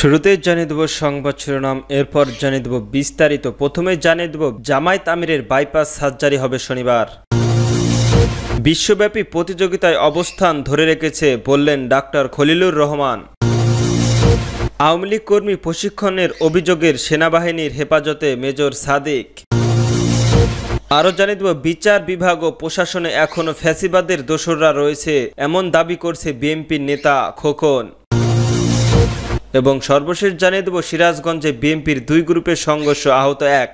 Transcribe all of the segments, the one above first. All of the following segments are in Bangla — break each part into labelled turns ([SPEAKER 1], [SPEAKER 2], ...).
[SPEAKER 1] শুরুতেই জানিয়ে দেব সংবাদ শিরোনাম, এরপর জানিয়ে দেব বিস্তারিত। প্রথমে জানিয়ে দেব জামায়াত আমিরের বাইপাস সার্জারি হবে শনিবার। বিশ্বব্যাপী প্রতিযোগিতায় অবস্থান ধরে রেখেছে বললেন ডাক্তার খলিলুর রহমান। আওয়ামী লীগ কর্মী প্রশিক্ষণের অভিযোগের সেনাবাহিনীর হেফাজতে মেজর সাদিক। আরও জানিয়ে দেব বিচার বিভাগ ও প্রশাসনে এখনও ফ্যাসিবাদের দোসররা রয়েছে, এমন দাবি করছে বিএনপির নেতা খোকন। এবং সর্বশেষ জানিয়ে দেব সিরাজগঞ্জে বিএনপির দুই গ্রুপের সংঘর্ষ, আহত এক।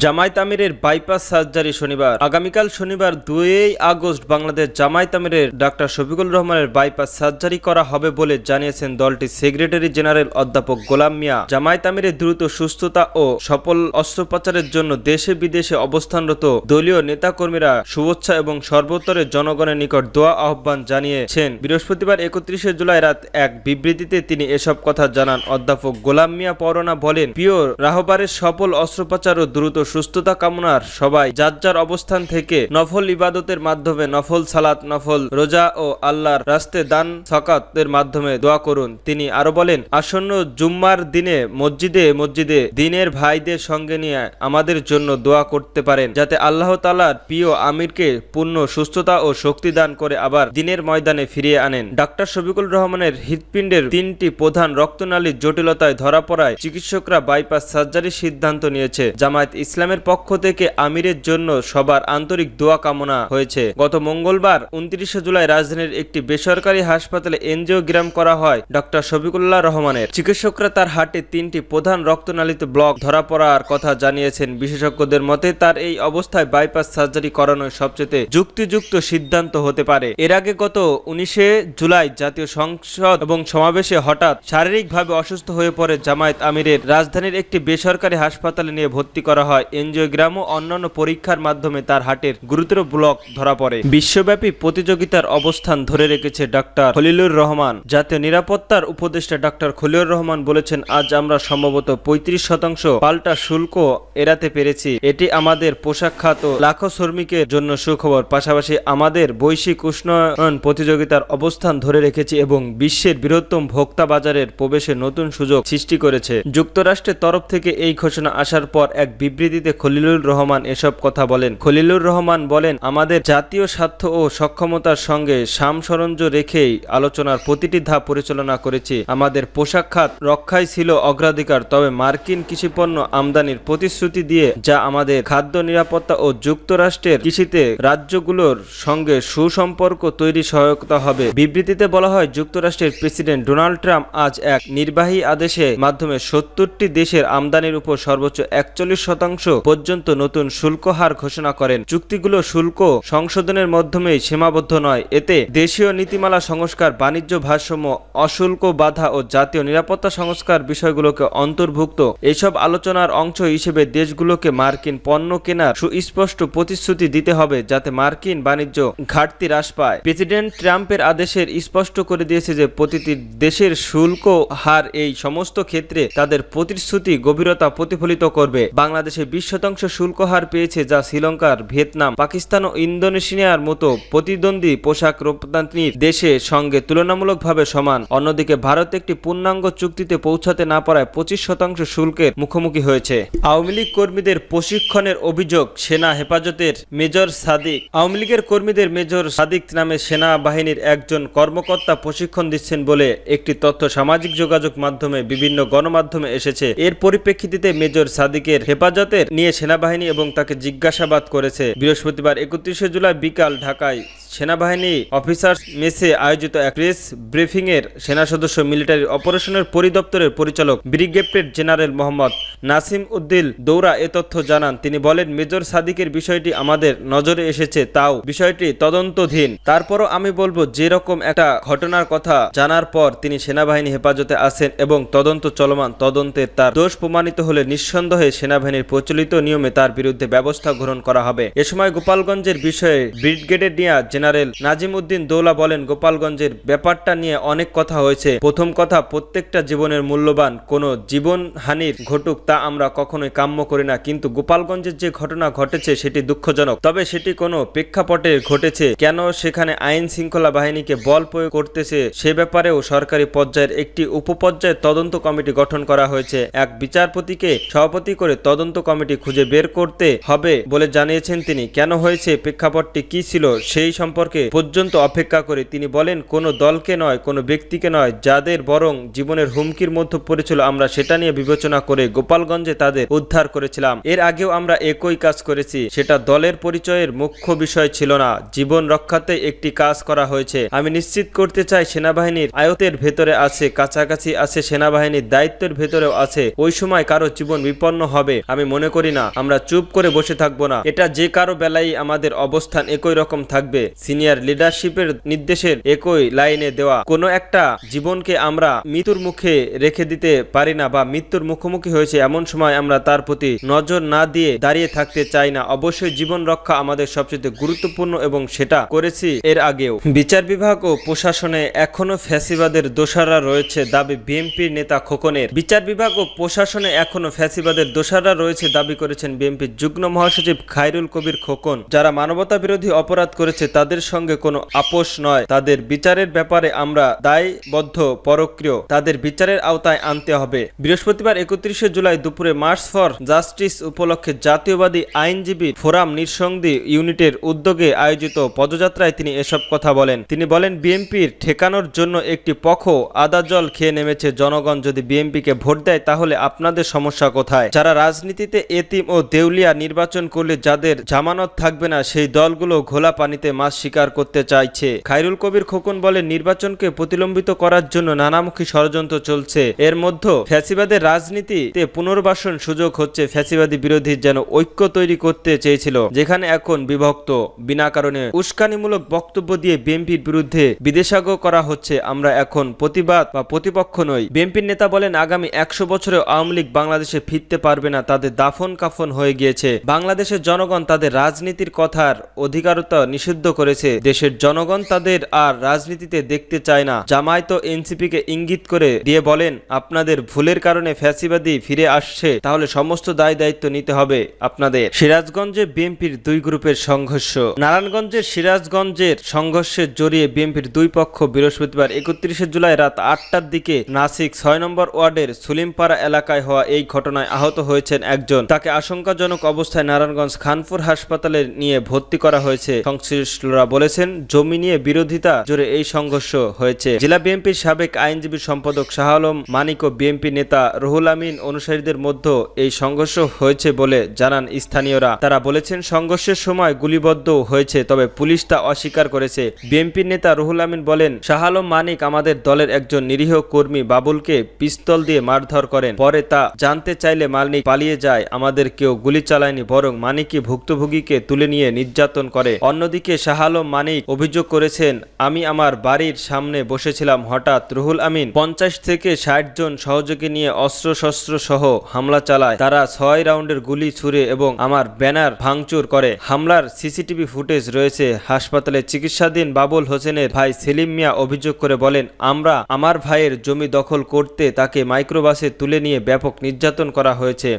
[SPEAKER 1] জামায়াত আমিরের বাইপাস সার্জারি শনিবার। আগামীকাল শনিবার 2 আগস্ট বাংলাদেশ জামায়াত আমিরের ডাক্তার শফিকুল রহমানের বাইপাস সার্জারি করা হবে বলে জানিয়েছেন দলটির সেক্রেটারি জেনারেল অধ্যাপক গোলাম মিয়া। জামায়াত আমিরের দ্রুত সুস্থতা ও সফল অস্ত্রোপচারের জন্য দেশে বিদেশে অবস্থানরত দলীয় নেতাকর্মীরা শুভেচ্ছা এবং সর্বস্তরে জনগণের নিকট দোয়া আহ্বান জানিয়েছেন। বৃহস্পতিবার 31 জুলাই রাত এক বিবৃতিতে তিনি এসব কথা জানান। অধ্যাপক গোলাম মিয়া পরনা বলেন, প্রিয় রাহবারের সফল অস্ত্রোপচার ও দ্রুত সুস্থতা কামনার সবাই যার যার অবস্থান থেকে নফল ইবাদতের মাধ্যমে, নফল সালাত, নফল রোজা ও আল্লাহর রাস্তে দান সকাতের মাধ্যমে দোয়া করুন। তিনি আরো বলেন, আসন্ন জুম্মার দিনে মসজিদে দিনের ভাইদের সঙ্গে নিয়ে আমাদের জন্য দোয়া করতে পারেন, যাতে আল্লাহ তাআলার প্রিয় আমিরকে পূর্ণ সুস্থতা ও শক্তি দান করে আবার দিনের ময়দানে ফিরিয়ে আনেন। ডাক্তার শফিকুল রহমানের হৃৎপিণ্ডের 3টি প্রধান রক্তনালীর জটিলতায় ধরা পড়ায় চিকিৎসকরা বাইপাস সার্জারির সিদ্ধান্ত নিয়েছে। জামায়াত ইসলামের পক্ষ থেকে আমিরের জন্য সবার আন্তরিক দোয়া কামনা হয়েছে। গত মঙ্গলবার 29 জুলাই রাজধানীর একটি বেসরকারি হাসপাতালে এনজিওগ্রাম করা হয় ডক্টর শফিকুল্লাহ রহমানের। চিকিৎসকরা তার হার্টে 3টি প্রধান রক্তনালীতে ব্লক ধরা পড়ার কথা জানিয়েছেন। বিশেষজ্ঞদের মতে তার এই অবস্থায় বাইপাস সার্জারি করানো সবচেয়ে যুক্তিযুক্ত সিদ্ধান্ত হতে পারে। এর আগে গত 19 জুলাই জাতীয় সংসদ এবং সমাবেশে হঠাৎ শারীরিকভাবে অসুস্থ হয়ে পড়ে জামায়াত আমিরের রাজধানীর একটি বেসরকারি হাসপাতালে নিয়ে ভর্তি করা হয়। এনজিওগ্রাম ও অন্যান্য পরীক্ষার মাধ্যমে তার হার্টের গুরুতর ব্লক ধরা পড়ে। বিশ্বব্যাপী প্রতিযোগিতার অবস্থান ধরে রেখেছে ডাক্তার খলিলুর রহমান। জাতীয় নিরাপত্তার উপদেষ্টা ডাক্তার খলিলুর রহমান বলেছেন, আজ আমরা সম্ভবত 35% পাল্টা শুল্ক এড়াতে পেরেছি। এটি আমাদের পোশাক খাত ও লাখো শ্রমিকের জন্য সুখবর। পাশাপাশি আমাদের বৈশ্বিক উষ্ণায়ন প্রতিযোগিতার অবস্থান ধরে রেখেছি এবং বিশ্বের বৃহত্তম ভোক্তা বাজারের প্রবেশের নতুন সুযোগ সৃষ্টি করেছে। যুক্তরাষ্ট্রের তরফ থেকে এই ঘোষণা আসার পর এক বিবৃতিতে খলিলুর রহমান এসব কথা বলেন। খলিলুর রহমান বলেন, আমাদের জাতীয় স্বার্থ ও সক্ষমতার সঙ্গে সামঞ্জস্য রেখেই আলোচনার প্রতিটি ধাপ পরিচালনা করেছি। আমাদের পোশাক খাত রক্ষাই ছিল অগ্রাধিকার, তবে মার্কিন কৃষিপণ্য আমদানির প্রতিশ্রুতি দিয়ে যা আমাদের খাদ্য নিরাপত্তা ও যুক্তরাষ্ট্রের কৃষিতে রাজ্যগুলোর সঙ্গে সুসম্পর্ক তৈরি সহায়তা হবে। বিবৃতিতে বলা হয়, যুক্তরাষ্ট্রের প্রেসিডেন্ট ডোনাল্ড ট্রাম্প আজ এক নির্বাহী আদেশের মাধ্যমে 70টি দেশের আমদানির উপর সর্বোচ্চ 41% পর্যন্ত নতুন শুল্ক হার ঘোষণা করেন। চুক্তিগুলো শুল্ক সংশোধনের মাধ্যমেই সীমাবদ্ধ নয়, এতে দেশীয় নীতিমালা সংস্কার, বাণিজ্য ভারসাম্য, অশুল্ক বাধা ও জাতীয় নিরাপত্তা সংস্কার বিষয়গুলোকে অন্তর্ভুক্ত। এইসব আলোচনার অংশ হিসেবে দেশগুলোকে মার্কিন পণ্য কেনার সুস্পষ্ট প্রতিশ্রুতি দিতে হবে, যাতে মার্কিন বাণিজ্য ঘাটতি হ্রাস পায়। প্রেসিডেন্ট ট্রাম্পের আদেশের স্পষ্ট করে দিয়েছে যে প্রতিটি দেশের শুল্ক হার এই সমস্ত ক্ষেত্রে তাদের প্রতিশ্রুতি গভীরতা প্রতিফলিত করবে। বাংলাদেশে 20% শুল্ক হার পেয়েছে, যা শ্রীলঙ্কার, ভিয়েতনাম, পাকিস্তান ও ইন্দোনেশিয়ার মতো প্রতিদ্বন্দ্বী পোশাক রপ্তানির দেশের সঙ্গে তুলনামূলকভাবে সমান। অন্যদিকে ভারত একটি পূর্ণাঙ্গ চুক্তিতে পৌঁছাতে না পারায় 25% শুল্কের মুখোমুখি হয়েছে। আওয়ামী লীগ কর্মীদের প্রশিক্ষণের অভিযোগ সেনা হেফাজতের মেজর সাদিক। আওয়ামী লীগের কর্মীদের মেজর সাদিক নামে সেনাবাহিনীর একজন কর্মকর্তা প্রশিক্ষণ দিচ্ছেন বলে একটি তথ্য সামাজিক যোগাযোগ মাধ্যমে বিভিন্ন গণমাধ্যমে এসেছে। এর পরিপ্রেক্ষিতে মেজর সাদিকের হেফাজতের নিয়ে সেনাবাহিনী এবং তাকে জিজ্ঞাসাবাদ করেছে। বৃহস্পতিবার 31 জুলাই বিকাল ঢাকায় সেনাবাহিনী অফিসার্স মেসে আয়োজিত এক প্রেস ব্রিফিং এর সেনা সদস্য মিলিটারি অপারেশনের পরিদপ্তরের পরিচালক ব্রিগেডিয়ার জেনারেল মোহাম্মদ নাসিম উদ্দিন দৌরা এ তথ্য জানান। তিনি বলেন, মেজর সাদিকের বিষয়টি আমাদের নজরে এসেছে, তাও বিষয়টি তদন্তাধীন। তারপরও আমি বলবো, যেরকম একটা ঘটনার কথা জানার পর তিনি সেনাবাহিনী হেফাজতে আসেন এবং তদন্ত চলমান, তদন্তে তার দোষ প্রমাণিত হলে নিঃসন্দেহে সেনাবাহিনীর প্রচলিত নিয়মে তার বিরুদ্ধে ব্যবস্থা গ্রহণ করা হবে। এ সময় গোপালগঞ্জের বিষয়ে ব্রিগেডিয়ার জেনারেল নাজিম উদ্দিন দৌলা বলেন, গোপালগঞ্জের ব্যাপারটা নিয়ে অনেক কথা হয়েছে। প্রথম কথা, প্রত্যেকটা জীবনের মূল্যবান, কোনো জীবনহানির ঘটুক তা আমরা কখনোই কাম্য করি না, কিন্তু গোপালগঞ্জের যে ঘটনা ঘটেছে সেটি দুঃখজনক। তবে সেটি কোনো প্রেক্ষাপটে ঘটেছে, কেন সেখানে আইন শৃঙ্খলা বাহিনীকে বল প্রয়োগ করতেছে সে ব্যাপারেও সরকারি পর্যায়ের একটি উপপর্যায়ের তদন্ত কমিটি গঠন করা হয়েছে। এক বিচারপতিকে সভাপতি করে তদন্ত কমিটি খুঁজে বের করতে হবে বলে জানিয়েছেন তিনি। কেন হয়েছে, প্রেক্ষাপটটি কি ছিল সেই সম্পর্কে পর্যন্ত অপেক্ষা করে তিনি বলেন, কোনো দলকে নয়, কোনো ব্যক্তিকে নয়, যাদের বরং জীবনের হুমকির মধ্যে পড়েছিল আমরা সেটা নিয়ে বিবেচনা করে গোপালগঞ্জে তাদের উদ্ধার করেছিলাম। এর আগেও আমরা একই কাজ করেছি, সেটা দলের পরিচয়ের মুখ্য বিষয় ছিল না, জীবন রক্ষাতে একটি কাজ করা হয়েছে। আমি নিশ্চিত করতে চাই সেনাবাহিনীর আয়ত্তের ভেতরে আছে, কাছাকাছি আছে, সেনাবাহিনীর দায়িত্বের ভেতরেও আছে। ওই সময় কারো জীবন বিপন্ন হবে আমি মনে করি না। আমরা চুপ করে বসে থাকবো না, এটা যে কারো বেলায় আমাদের অবস্থান একই রকম থাকবে। সিনিয়র লিডারশিপের নির্দেশের একই লাইনে দেওয়া কোনো একটা জীবনকে আমরা মৃত্যুর মুখে রেখে দিতে পারি না, বা মৃত্যুর মুখোমুখি হয়েছে এমন সময় আমরা তার প্রতি নজর না দিয়ে দাঁড়িয়ে থাকতে চাই না। অবশ্যই জীবন রক্ষা আমাদের সবচেয়ে গুরুত্বপূর্ণ এবং সেটা করেছি এর আগেও। বিচার বিভাগ ও প্রশাসনে এখনো ফ্যাসিবাদের দোষররা রয়েছে দাবি বিএনপির নেতা খোকনের। বিচার বিভাগ ও প্রশাসনে এখনো ফ্যাসিবাদের দোষররা রয়েছে দাবি করেছেন বিএনপির যুগ্ম মহাসচিব খায়রুল কবির খোকন। যারা মানবতা বিরোধী অপরাধ করেছে তাদের সঙ্গে কোনো আপোষ নয়, তাদের বিচারের ব্যাপারে আমরা দায়বদ্ধ, পরক্রিয়, তাদের বিচারের আওতায় আনতে হবে। বৃহস্পতিবার 31 জুলাই দুপুরে মার্চ ফর জাস্টিস উপলক্ষে জাতীয়বাদী আইনজীবী ফোরাম নৃশংসী ইউনিটের উদ্যোগে আয়োজিত পদযাত্রায় তিনি এসব কথা বলেন। তিনি বলেন, বিএনপির ঠেকানোর জন্য একটি পক্ষ আদা জল খেয়ে নেমেছে। জনগণ যদি বিএনপিকে ভোট দেয় তাহলে আপনাদের সমস্যা কোথায়? যারা রাজনীতিতে এতিম ও দেউলিয়া নির্বাচন করলে যাদের জামানত থাকবে না সেই দলগুলো ঘোলা পানিতে মাছ শিকার করতে চাইছে। খায়রুল কবির খোকন বলেন, নির্বাচনকে প্রতিলম্বিত করার জন্য নানামুখী ষড়যন্ত্র চলছে। এর মধ্যে ফ্যাসিবাদের রাজনীতিতে পুনর্বাসন সুযোগ হচ্ছে। ফ্যাসিবাদী বিরোধী যেন ঐক্য তৈরি করতে চেয়েছিল, যেখানে এখন বিভক্ত। বিনা কারণে উস্কানিমূলক বক্তব্য দিয়ে বিএনপির বিরুদ্ধে বিদ্বেষাজ্ঞ করা হচ্ছে। আমরা এখন প্রতিবাদ বা প্রতিপক্ষ নই। বিএনপির নেতা বলেন, আগামী 100 বছরে আওয়ামী লীগ বাংলাদেশে ফিরতে পারবে না, তাদের দাফন কাফন হয়ে গিয়েছে। বাংলাদেশের জনগণ তাদের রাজনীতির কথার অধিকারতা নিষিদ্ধ করেছে। দেশের জনগণ তাদের আর রাজনীতিতে দেখতে চায় না। জামায়াত ও এনসিপিকে ইঙ্গিত করে দিয়ে বলেন, আপনাদের ভুলের কারণে ফ্যাসিবাদী ফিরে আসছে, তাহলে সমস্ত দায় দায়িত্ব নিতে হবে আপনাদের। সিরাজগঞ্জে বিএনপির দুই গ্রুপের সংঘর্ষ। নারায়ণগঞ্জের সিরাজগঞ্জের সংঘর্ষে জড়িয়ে বিএনপির দুই পক্ষ বৃহস্পতিবার 31 জুলাই রাত 8টার দিকে নাসিক 6 নম্বর ওয়ার্ডের সুলিমপাড়া এলাকায় হওয়া এই ঘটনায় আহত হয়েছেন একজন। তাকে আশঙ্কাজনক অবস্থায় নারায়ণগঞ্জ খানপুর হাসপাতালে নিয়ে ভর্তি করা হয়েছে। সংশ্লিষ্টরা বলেছেন, জমি নিয়ে বিরোধিতা জুড়ে এই সংঘর্ষ হয়েছে। জেলা বিএনপির সাবেক আইনজীবী সম্পাদক শাহ আলম মানিক ও বিএনপি নেতা রুহুল আমিন অনুসারীদের মধ্যে এই সংঘর্ষ হয়েছে বলে জানান স্থানীয়রা। তারা বলেছেন, সংঘর্ষের সময় গুলিবদ্ধ হয়েছে, তবে পুলিশ তা অস্বীকার করেছে। বিএনপির নেতা রুহুল আমিন বলেন, শাহ আলম মানিক আমাদের দলের একজন নিরীহ কর্মী বাবুলকে পিস্তল দিয়ে মারধর করেন। পরে তা জানতে চাইলে মানিক পালিয়ে যায়। আমাদের কেউ গুলি চালায়নি, বরং মানিকই ভুক্তভোগীকে তুলে নিয়ে নির্যাতন করে। অন্যদিকে শাহ আলম মানিক অভিযোগ করেছেন, আমি আমার বাড়ির সামনে বসেছিলাম, হঠাৎ রুহুল আমিন 50 থেকে 60 জন সহযোগী নিয়ে অস্ত্রশস্ত্র সহ হামলা চালায়। তারা 6 রাউন্ডের গুলি ছুড়ে এবং আমার ব্যানার ভাঙচুর করে। হামলার সিসিটিভি ফুটেজ রয়েছে। হাসপাতালে চিকিৎসাধীন বাবুল হোসেনের ভাই সেলিম মিয়া অভিযোগ করে বলেন, আমরা আমার ভাইয়ের জমি দখল করতে তাকে মাইক্রোবাসে তুলে নিয়ে ব্যাপক নির্যাতন করা হয়েছে।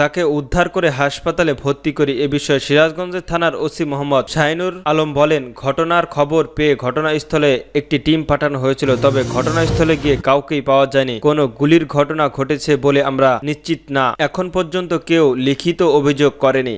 [SPEAKER 1] তাকে উদ্ধার করে হাসপাতালে ভর্তি করি। এ বিষয়ে সিরাজগঞ্জের থানার ওসি মোহাম্মদ শাহিনুর আলম বলেন, ঘটনার খবর পেয়ে ঘটনাস্থলে একটি টিম পাঠানো হয়েছিল, তবে ঘটনাস্থলে গিয়ে কাউকেই পাওয়া যায়নি। কোনো গুলির ঘটনা ঘটেছে বলে আমরা নিশ্চিত না। এখন পর্যন্ত কেউ লিখিত অভিযোগ করেনি।